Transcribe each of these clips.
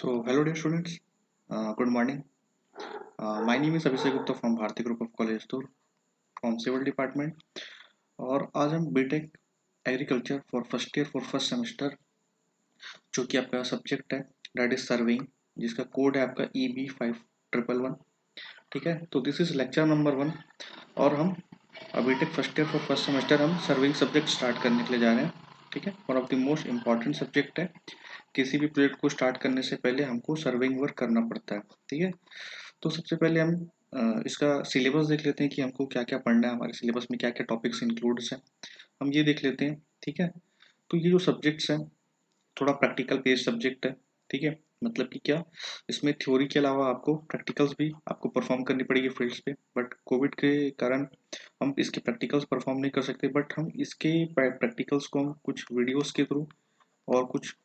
So, hello dear students. Good morning. My name is Abhishek Gupta from Bharati Group of College Tour from Civil Department. और आज हम BTech agriculture for first year for first semester जो कि आपका subject है that is surveying जिसका code है आपका EB5111। ठीक है, तो दिस इज लेक्चर नंबर 1 और हम BTech first year for first semester हम सर्वेइंग सब्जेक्ट स्टार्ट करने के लिए जा रहे हैं। ठीक है, one of the most important subject है। किसी भी प्रोजेक्ट को स्टार्ट करने से पहले हमको सर्वेइंग वर्क करना पड़ता है। ठीक है, तो सबसे पहले हम इसका सिलेबस देख लेते हैं कि हमको क्या क्या पढ़ना है, हमारे सिलेबस में क्या क्या टॉपिक्स इंक्लूड्स हैं, हम ये देख लेते हैं। ठीक है, तो ये जो सब्जेक्ट्स हैं थोड़ा प्रैक्टिकल बेस्ड सब्जेक्ट है। ठीक है, मतलब कि क्या, इसमें थ्योरी के अलावा आपको प्रैक्टिकल्स भी आपको परफॉर्म करनी पड़ेगी फील्ड्स पे। बट कोविड के कारण हम इसके प्रैक्टिकल्स परफॉर्म नहीं कर सकते, बट हम इसके प्रैक्टिकल्स को हम कुछ वीडियोस के थ्रू और कुछ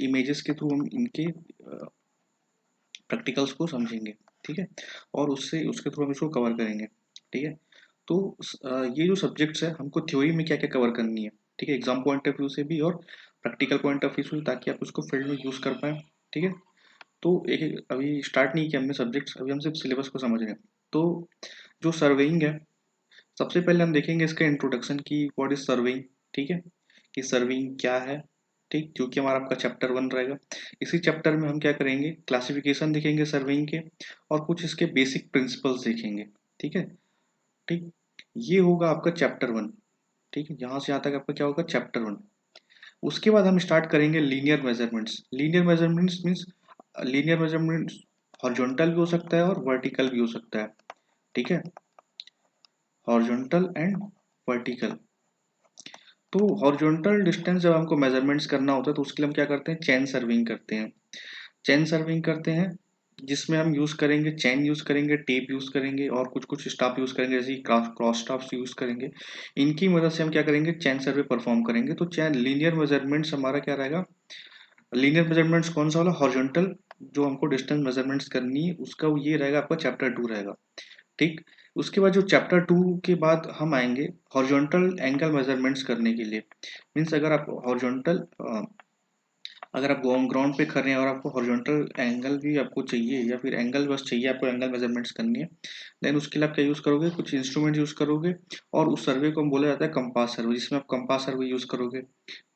इमेजेस के थ्रू हम इनके प्रैक्टिकल्स को समझेंगे। ठीक है, और उससे उसके थ्रू हम इसको कवर करेंगे। ठीक है, तो ये जो सब्जेक्ट्स है हमको थ्योरी में क्या क्या कवर करनी है, ठीक है, एग्जाम पॉइंट ऑफ व्यू से भी और प्रैक्टिकल पॉइंट ऑफ व्यू से, ताकि आप उसको फील्ड में यूज कर पाए। ठीक है, तो एक एक अभी स्टार्ट नहीं किया हमने सब्जेक्ट्स, अभी हम सिर्फ सिलेबस को समझ रहे हैं। तो जो सर्वेइंग है, सबसे पहले हम देखेंगे इसका इंट्रोडक्शन की व्हाट इज सर्वेइंग। ठीक है, कि सर्वेइंग क्या है। ठीक, जो कि हमारा आपका चैप्टर 1 रहेगा। इसी चैप्टर में हम क्या करेंगे, क्लासिफिकेशन देखेंगे सर्वेइंग के और कुछ इसके बेसिक प्रिंसिपल्स देखेंगे। ठीक है, ठीक, ये होगा आपका चैप्टर 1। ठीक है, यहाँ से यहाँ तक आपका क्या होगा, चैप्टर 1। उसके बाद हम स्टार्ट करेंगे linear measurements. Linear measurements means linear measurements horizontal भी हो सकता है और वर्टिकल भी हो सकता है। ठीक है, हॉरिजॉन्टल एंड वर्टिकल। तो हॉरिजॉन्टल डिस्टेंस जब हमको मेजरमेंट्स करना होता है तो उसके लिए हम क्या करते हैं, चेन सर्विंग करते हैं। चेन सर्विंग करते हैं जिसमें हम यूज करेंगे चेन, यूज करेंगे टेप, यूज करेंगे और कुछ कुछ स्टाफ यूज करेंगे, जैसे क्रॉस स्टाफ्स यूज करेंगे। इनकी मदद से हम क्या करेंगे, चेन सर्वे परफॉर्म करेंगे। तो चेन लीनियर मेजरमेंट्स हमारा क्या रहेगा, लीनियर मेजरमेंट्स कौन सा वाला, हॉरिजॉन्टल जो हमको डिस्टेंस मेजरमेंट्स करनी है उसका ये रहेगा आपका चैप्टर 2 रहेगा। ठीक, उसके बाद जो चैप्टर 2 के बाद हम आएंगे हॉरिजॉन्टल एंगल मेजरमेंट्स करने के लिए। मीन्स अगर आप ग्राउंड पे खड़े हैं और आपको हॉरिजॉन्टल एंगल भी आपको चाहिए या फिर एंगल बस चाहिए, आपको एंगल मेजरमेंट्स करनी है, देन उसके लिए आप क्या यूज़ करोगे, कुछ इंस्ट्रूमेंट यूज़ करोगे। और उस सर्वे को हम बोला जाता है कंपास सर्वे, जिसमें आप कंपास सर्वे यूज़ करोगे।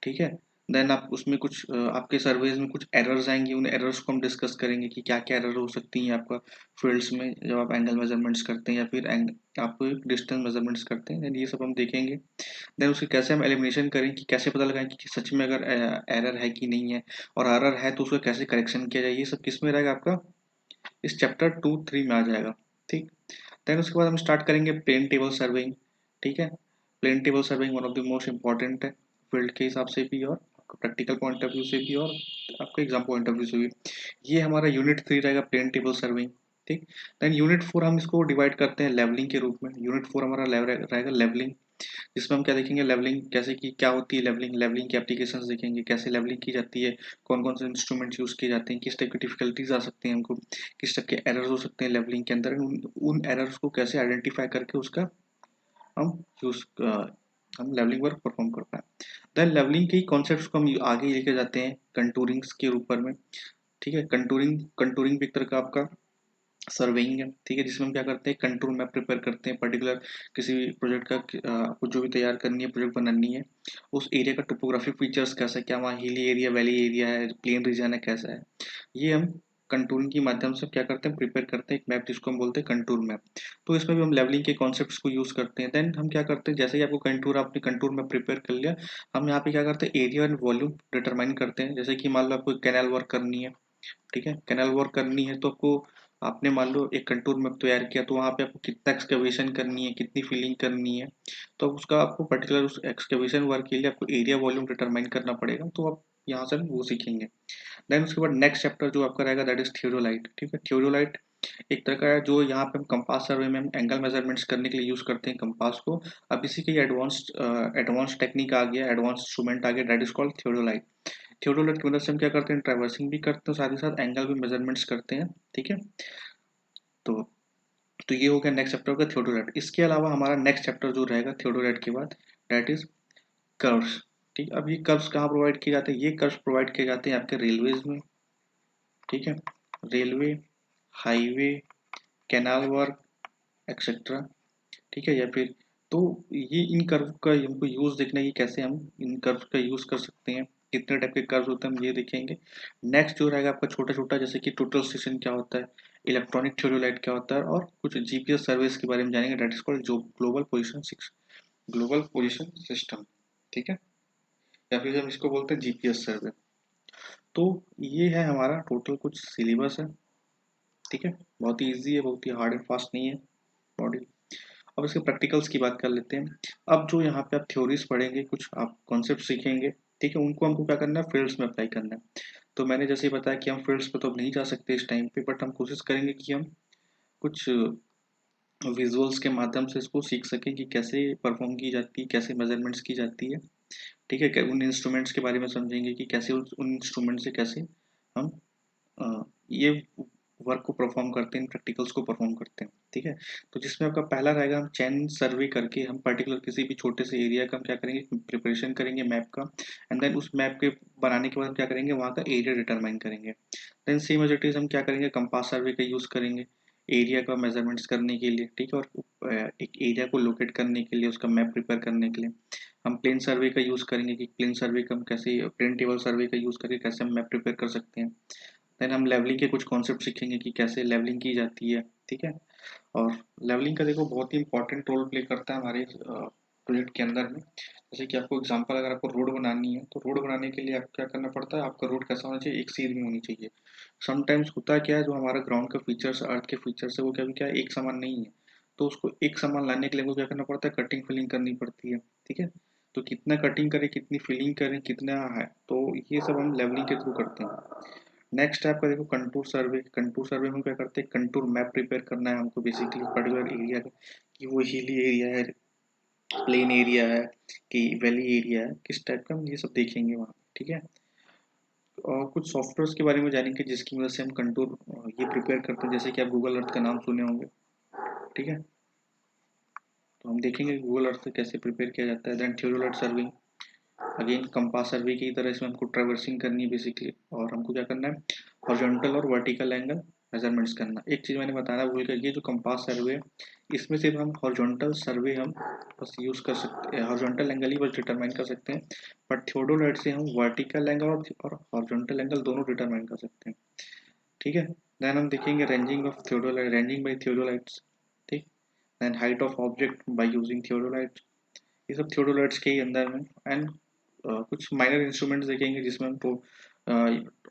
ठीक है, देन आप उसमें कुछ आपके सर्वेज में कुछ एरर्स आएंगी, उन एरर्स को हम डिस्कस करेंगे कि क्या क्या एरर हो सकती हैं आपका फील्ड्स में जब आप एंगल मेजरमेंट्स करते हैं या फिर आप डिस्टेंस मेजरमेंट्स करते हैं। ये सब हम देखेंगे। देन उसकी कैसे हम एलिमिनेशन करें, कि कैसे पता लगाएं कि सच में अगर एरर है कि नहीं है, और एरर है तो उसका कैसे करेक्शन किया जाए। ये सब किस में रहेगा आपका, इस चैप्टर 2-3 में आ जाएगा। ठीक, देन उसके बाद हम स्टार्ट करेंगे प्लेन टेबल सर्वेइंग। ठीक है, plane table surveying one of the most important है फील्ड के हिसाब से भी और प्रैक्टिकल पॉइंट ऑफ व्यू से भी और आपके एग्जाम पॉइंट ऑफ व्यू से भी। ये हमारा यूनिट 3 रहेगा, प्लेन टेबल सर्वेइंग। ठीक, देन यूनिट 4 हम इसको डिवाइड करते हैं लेवलिंग के रूप में। यूनिट 4 हमारा रहेगा लेवलिंग, जिसमें हम क्या देखेंगे, लेवलिंग कैसे की क्या होती है, लेवलिंग लेवलिंग के एप्लीकेशंस देखेंगे, कैसे लेवलिंग की जाती है, कौन कौन से इंस्ट्रूमेंट्स यूज किए जाते हैं, किस टाइप की डिफिकल्टीज आ सकती हैं हमको, किस टाइप के एरर्स हो सकते हैं लेवलिंग के अंदर, उन एरर्स को कैसे आइडेंटिफाई करके उसका हम यूज हम लेवलिंग वर्क परफॉर्म कर पाए। देन लेवलिंग के कॉन्सेप्ट्स को हम आगे लेके जाते हैं कंटूरिंग्स के ऊपर में। ठीक है, कंटूरिंग कंटूरिंग भी एक तरह का आपका सर्वेइंग है। ठीक है, जिसमें हम क्या करते हैं, कंटूर मैप प्रिपेयर करते हैं पर्टिकुलर किसी प्रोजेक्ट का, आपको जो भी तैयार करनी है, प्रोजेक्ट बनानी है, उस एरिया का टोपोग्राफिक फीचर्स कैसा है, क्या वहाँ हिली एरिया, वैली एरिया है, प्लेन रीजन है, कैसा है, ये हम कंटूरिंग के माध्यम से क्या करते हैं, प्रिपेयर करते हैं एक मैप जिसको हम बोलते हैं कंटूर मैप। तो इसमें भी हम लेवलिंग के कॉन्सेप्ट्स को यूज करते हैं। देन हम क्या करते हैं, जैसे ही आपको कंटूर आपने कंटूर मैप प्रिपेयर कर लिया, हम यहाँ पे क्या करते हैं, एरिया एंड वॉल्यूम डिटरमाइन करते हैं। जैसे कि मान लो आपको कैनाल वर्क करनी है, ठीक है, कैनाल वर्क करनी है तो आपको, आपने मान लो एक कंटूर मैप तैयार किया, तो वहाँ पे आपको कितना एक्सकवेशन करनी है, कितनी फिलिंग करनी है, तो उसका आपको पर्टिकुलर उस एक्सकवेशन वर्क के लिए आपको एरिया वॉल्यूम डिटरमाइन करना पड़ेगा। तो आप यहाँ से वो सीखेंगे। देन उसके बाद नेक्स्ट चैप्टर जो आपका रहेगा दैट इज थियोडोलाइट। ठीक है, थियोडोलाइट एक तरह का है जो यहाँ पे हम कंपास सर्वे में हम एंगल मेजरमेंट्स करने के लिए यूज करते हैं कंपास को। अब इसी के एडवांस टेक्निक आ गया, एडवांस इंस्ट्रूमेंट आ गया, that is called theodolite. Theodolite की मदद से हम क्या करते हैं, ट्रैवर्सिंग भी करते हैं, साथ ही साथ एंगल भी मेजरमेंट्स करते हैं। ठीक है, तो ये हो गया नेक्स्ट चैप्टर का थियोडोलाइट। इसके अलावा हमारा नेक्स्ट चैप्टर जो रहेगा थियोडोलाइट के बाद दैट इज कर्व्स। ठीक है, अब ये कर्व्स कहाँ प्रोवाइड किए जाते हैं? ये कर्व्स प्रोवाइड किए जाते हैं आपके रेलवेज में, ठीक है, railway, highway, canal work etcetera, ठीक है, या फिर तो ये इन कर्व का हमको यूज देखना है कि कैसे हम इन कर्व का यूज कर सकते हैं, कितने टाइप के कर्व होते हैं हम ये देखेंगे। नेक्स्ट जो रहेगा आपका छोटा छोटा, जैसे कि टोटल स्टेशन क्या होता है, इलेक्ट्रॉनिक थियोडोलाइट क्या होता है, और कुछ जीपीएस सर्विस के बारे में जानेंगे, दैट इज कॉल्ड जो ग्लोबल पोजिशन सिस्टम, ठीक है, या फिर हम इसको बोलते हैं जीपीएस सर्वे। तो ये है हमारा टोटल कुछ सिलेबस है, ठीक है, बहुत ही ईजी है, बहुत ही हार्ड एंड फास्ट नहीं है मॉड्यूल। अब इसके प्रैक्टिकल्स की बात कर लेते हैं। अब जो यहाँ पे आप थ्योरीज पढ़ेंगे, कुछ आप कॉन्सेप्ट सीखेंगे, ठीक है, उनको हमको क्या करना है, फील्ड्स में अप्लाई करना है। तो मैंने जैसे ही बताया कि हम फील्ड्स पे तो अब नहीं जा सकते इस टाइम पे, बट हम कोशिश करेंगे कि हम कुछ विजुअल्स के माध्यम से इसको सीख सकें कि कैसे परफॉर्म की जाती है, कैसे मेजरमेंट्स की जाती है, ठीक है, उन इंस्ट्रूमेंट्स के बारे में समझेंगे कि कैसे उन इंस्ट्रूमेंट से कैसे हम ये वर्क को परफॉर्म करते हैं, प्रैक्टिकल्स को परफॉर्म करते हैं, ठीक है। तो जिसमें आपका पहला रहेगा, हम चैन सर्वे करके हम पर्टिकुलर किसी भी छोटे से एरिया का हम क्या करेंगे, प्रिपरेशन करेंगे मैप का, एंड देन उस मैप के बनाने के बाद हम क्या करेंगे, वहाँ का एरिया डिटरमाइन करेंगे। Then same as it is हम क्या करेंगे, कंपास सर्वे का यूज़ करेंगे एरिया का मेजरमेंट्स करने के लिए, ठीक है, और एक एरिया को लोकेट करने के लिए, उसका मैप प्रिपेयर करने के लिए हम प्लेन सर्वे का यूज़ करेंगे कि प्लेन सर्वे का हम कैसे, प्लेन टेबल सर्वे का यूज़ करके कैसे हम मैप प्रिपेयर कर सकते हैं। देन हम लेवलिंग के कुछ कॉन्सेप्ट सीखेंगे कि कैसे लेवलिंग की जाती है, ठीक है। और लेवलिंग का देखो बहुत ही इंपॉर्टेंट रोल प्ले करता है हमारे प्रोजेक्ट के अंदर में। जैसे कि आपको एग्जांपल, अगर आपको रोड बनानी है तो रोड बनाने के लिए आपको क्या करना पड़ता है, आपका रोड कैसा होना चाहिए, एक सीध में होनी चाहिए। समटाइम्स होता क्या है, जो हमारा ग्राउंड का फीचर्स, अर्थ के फीचर्स है, वो कभी क्या एक समान नहीं है, तो उसको एक समान लाने के लिए हमको क्या करना पड़ता है, कटिंग फिलिंग करनी पड़ती है, ठीक है। तो कितना कटिंग करें, कितनी फिलिंग करें, कितना है, तो ये सब हम लेवलिंग के थ्रू करते हैं। नेक्स्ट है आपका देखो कंटूर सर्वे। कंटूर सर्वे में क्या करते हैं, कंटूर मैप प्रिपेयर करना है हमको, बेसिकली पर्टिकुलर एरिया का, कि वो हिली एरिया है, प्लेन एरिया है, कि वैली एरिया है, किस टाइप का, हम ये सब देखेंगे वहाँ, ठीक है। और कुछ सॉफ्टवेयर के बारे में जानेंगे जिसकी वजह से हम कंटूर ये प्रिपेयर करते हैं, जैसे कि आप गूगल अर्थ का नाम सुने होंगे, ठीक है। तो हम देखेंगे गूगल अर्थ से कैसे प्रिपेयर किया जाता है। Then theodolite surveying, again compass survey की तरह इसमें हमको ट्रैवर्सिंग करनी है बेसिकली, और हमको क्या करना है, हॉरिजॉन्टल और वर्टिकल एंगल मेजरमेंट्स करना। एक चीज़ मैंने बताना भूल गया, ये जो कंपास सर्वे है, इसमें सिर्फ हम हॉरिजॉन्टल सर्वे हम बस यूज़ कर सकते हैं, हॉरिजॉन्टल एंगल ही बस डिटरमाइन कर सकते हैं, बट थियोडोलाइट से हम वर्टिकल एंगल और हॉरिजॉन्टल एंगल दोनों डिटरमाइन कर सकते हैं, ठीक है। देन हम देखेंगे ranging of theodolite, ranging by theodolites, ठीक। Then height of object by using theodolite, ये सब थियोडोलाइट्स के ही अंदर में। एंड कुछ माइनर इंस्ट्रूमेंट्स देखेंगे जिसमें हम तो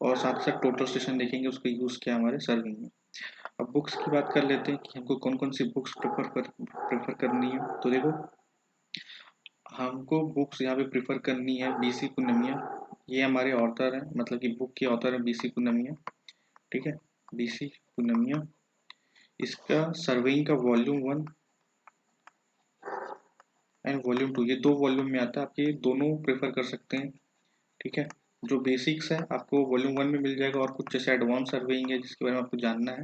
और साथ साथ टोटल स्टेशन देखेंगे, उसका यूज़ क्या हमारे सर्विंग में। अब बुक्स की बात कर लेते हैं कि हमको कौन कौन सी बुक्स प्रेफर करनी है। तो देखो, हमको बुक्स यहाँ पे प्रेफर करनी है बीसी पुन्नमिया, ये हमारे ऑथर हैं, मतलब कि बुक के ऑथर है बीसी पुन्नमिया, ठीक है, बीसी पुन्नमिया। इसका सर्वेइंग का वॉल्यूम 1 एंड वॉल्यूम 2, ये 2 वॉल्यूम में आता है, आप ये दोनों प्रेफर कर सकते हैं, ठीक है। जो बेसिक्स है आपको वॉल्यूम 1 में मिल जाएगा, और कुछ जैसे एडवांस सर्वेइंग है जिसके बारे में आपको जानना है,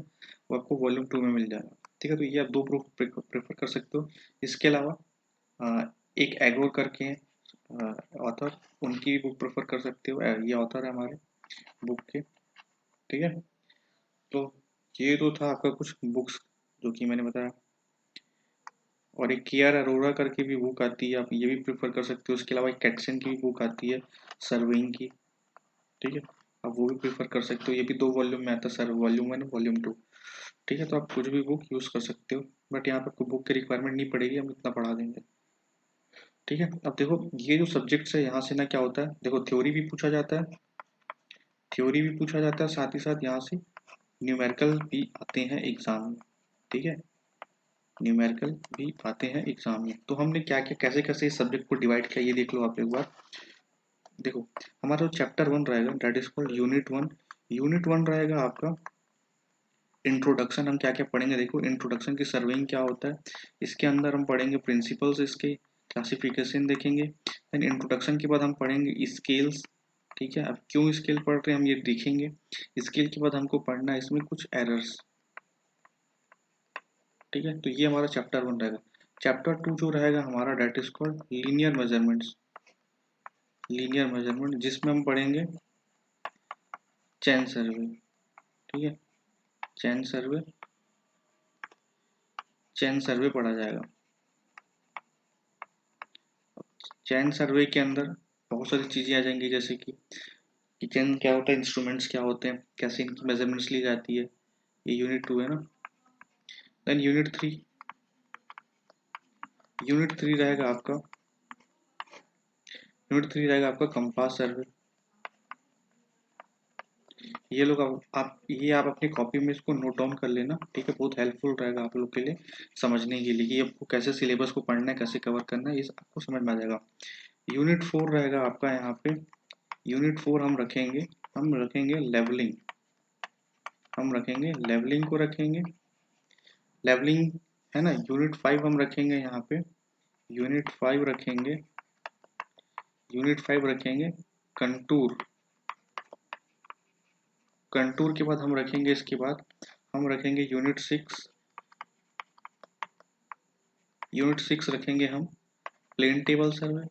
वो आपको वॉल्यूम 2 में मिल जाएगा, ठीक है। तो ये आप दो प्रूफ प्रेफर कर सकते हो। इसके अलावा एक एगोर करके ऑथर, उनकी बुक प्रेफर कर सकते हो, ये ऑथर है हमारे बुक के, ठीक है। तो ये तो था आपका कुछ बुक्स जो कि मैंने बताया। और एक के आर अरोरा करके भी बुक आती है, आप ये भी प्रेफर कर सकते हो। उसके अलावा एक कैटसन की भी बुक आती है सर्वेइंग की, ठीक है, आप वो भी प्रेफर कर सकते हो। ये भी 2 वॉल्यूम में आता है सर, वॉल्यूम 1 वॉल्यूम 2, ठीक है। तो आप कुछ भी बुक यूज़ कर सकते हो, बट यहाँ पर कोई बुक की रिक्वायरमेंट नहीं पड़ेगी, हम इतना पढ़ा देंगे, ठीक है। अब देखो ये जो सब्जेक्ट्स है, यहाँ से ना क्या होता है, देखो थ्योरी भी पूछा जाता है, थ्योरी भी पूछा जाता है, साथ ही साथ यहाँ से न्यूमेरिकल भी आते हैं एग्जाम में, ठीक है, न्यूमेरिकल भी आते हैं एग्जाम में। तो हमने क्या क्या कैसे कैसे इस सब्जेक्ट को डिवाइड किया, ये देख लो आप एक बार। देखो, हमारा जो चैप्टर 1 रहेगा that is called unit 1। Unit 1 रहेगा आपका इंट्रोडक्शन। हम क्या क्या पढ़ेंगे, देखो इंट्रोडक्शन की सर्वेइंग क्या होता है, इसके अंदर हम पढ़ेंगे प्रिंसिपल्स, इसके क्लासिफिकेशन देखेंगे। देन इंट्रोडक्शन के बाद हम पढ़ेंगे स्केल्स, ठीक है। अब क्यों स्केल पढ़ रहे हैं हम ये देखेंगे। स्केल के बाद हमको पढ़ना है इसमें कुछ एरर्स, ठीक है। तो ये हमारा चैप्टर 1 रहेगा। चैप्टर 2 जो रहेगा हमारा that is called linear measurements, linear measurement, जिसमें हम पढ़ेंगे चेन सर्वे। ठीक है, चेन सर्वे, चेन सर्वे पढ़ा जाएगा। चेन सर्वे के अंदर बहुत सारी चीज़ें आ जाएंगी, जैसे कि चेन क्या होता है, इंस्ट्रूमेंट्स क्या होते हैं, कैसे इनकी मेजरमेंट्स ली जाती है। ये यूनिट 2 है ना। देन यूनिट 3 रहेगा आपका कंपास सर्वे। ये लोग आप अपनी कॉपी में इसको नोट डाउन कर लेना, ठीक है, बहुत हेल्पफुल रहेगा आप लोग के लिए समझने के लिए कि आपको कैसे सिलेबस को पढ़ना है, कैसे कवर करना है, ये आपको समझ में आ जाएगा। यूनिट 4 रहेगा आपका यहाँ पे। यूनिट 4 हम रखेंगे लेवलिंग। लेवलिंग को रखेंगे, लेवलिंग है ना। यूनिट 5 हम रखेंगे यहाँ पे। यूनिट 5 रखेंगे कंटूर। कंटूर के बाद हम रखेंगे, इसके बाद हम रखेंगे यूनिट 6 रखेंगे हम प्लेन टेबल सर्वे।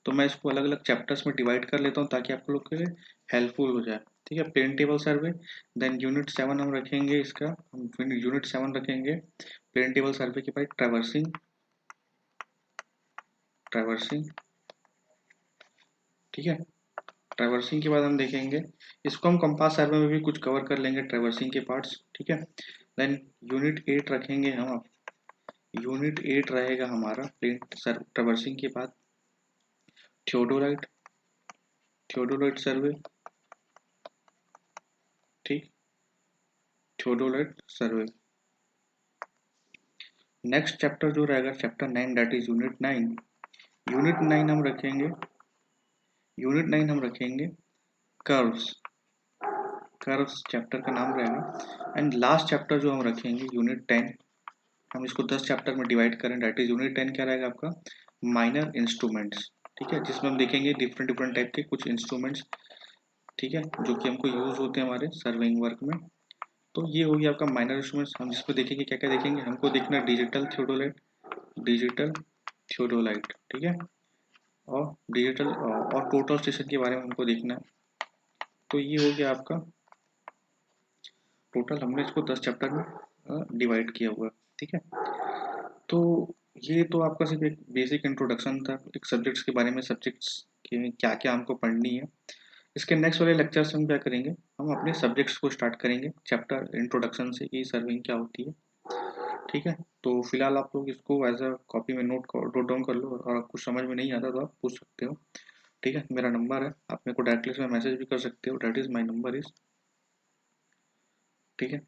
तो मैं इसको अलग अलग चैप्टर्स में डिवाइड कर लेता हूँ ताकि आप लोग के लिए हेल्पफुल हो जाए। ठीक है, plane table survey. Then unit 7 हम रखेंगे इसका, हम यूनिट 7 रखेंगे प्लेन टेबल सर्वे के बाद ट्रैवर्सिंग। ठीक है, ट्रैवर्सिंग के बाद हम देखेंगे, इसको हम कंपास सर्वे में भी कुछ कवर कर लेंगे ट्रैवर्सिंग के पार्ट्स। ठीक है, देन यूनिट 8 रखेंगे हम। यूनिट 8 रहेगा हमारा प्लेन ट्रैवर्सिंग के बाद थियोडोलाइट सर्वे। ठीक, थियोडोलाइट सर्वे। नेक्स्ट चैप्टर जो रहेगा chapter 9, that is unit 9। Unit 9 हम रखेंगे कर्व्स। कर्व्स चैप्टर का नाम रहेगा। एंड लास्ट चैप्टर जो हम रखेंगे यूनिट 10, हम इसको 10 चैप्टर में डिवाइड करें, दैट इज यूनिट 10 क्या रहेगा आपका, माइनर इंस्ट्रूमेंट्स। ठीक है, जिसमें हम देखेंगे डिफरेंट डिफरेंट टाइप के कुछ इंस्ट्रूमेंट्स, ठीक है, जो कि हमको यूज होते हैं हमारे सर्वेइंग वर्क में। तो ये हो गया आपका माइनर इंस्ट्रूमेंट्स। हम जिसको देखेंगे क्या क्या देखेंगे, हमको देखना डिजिटल थियोडोलाइट। ठीक है, और डिजिटल और टोटल स्टेशन के बारे में हमको देखना है। तो ये हो गया आपका टोटल, हमने इसको 10 चैप्टर में डिवाइड किया हुआ है। ठीक है, तो ये तो आपका सिर्फ एक बेसिक इंट्रोडक्शन था एक सब्जेक्ट्स के बारे में, सब्जेक्ट्स के क्या क्या हमको पढ़नी है। इसके नेक्स्ट वाले लेक्चर्स हम क्या करेंगे, हम अपने सब्जेक्ट्स को स्टार्ट करेंगे चैप्टर इंट्रोडक्शन से कि सर्विंग क्या होती है। ठीक है, तो फिलहाल आप लोग इसको एज अ कॉपी में नोट डाउन कर लो, और आपको समझ में नहीं आता तो आप पूछ सकते हो। ठीक है, मेरा नंबर है, आप मेरे को डायरेक्टली इसमें मैसेज भी कर सकते हो, that is my number is. ठीक है।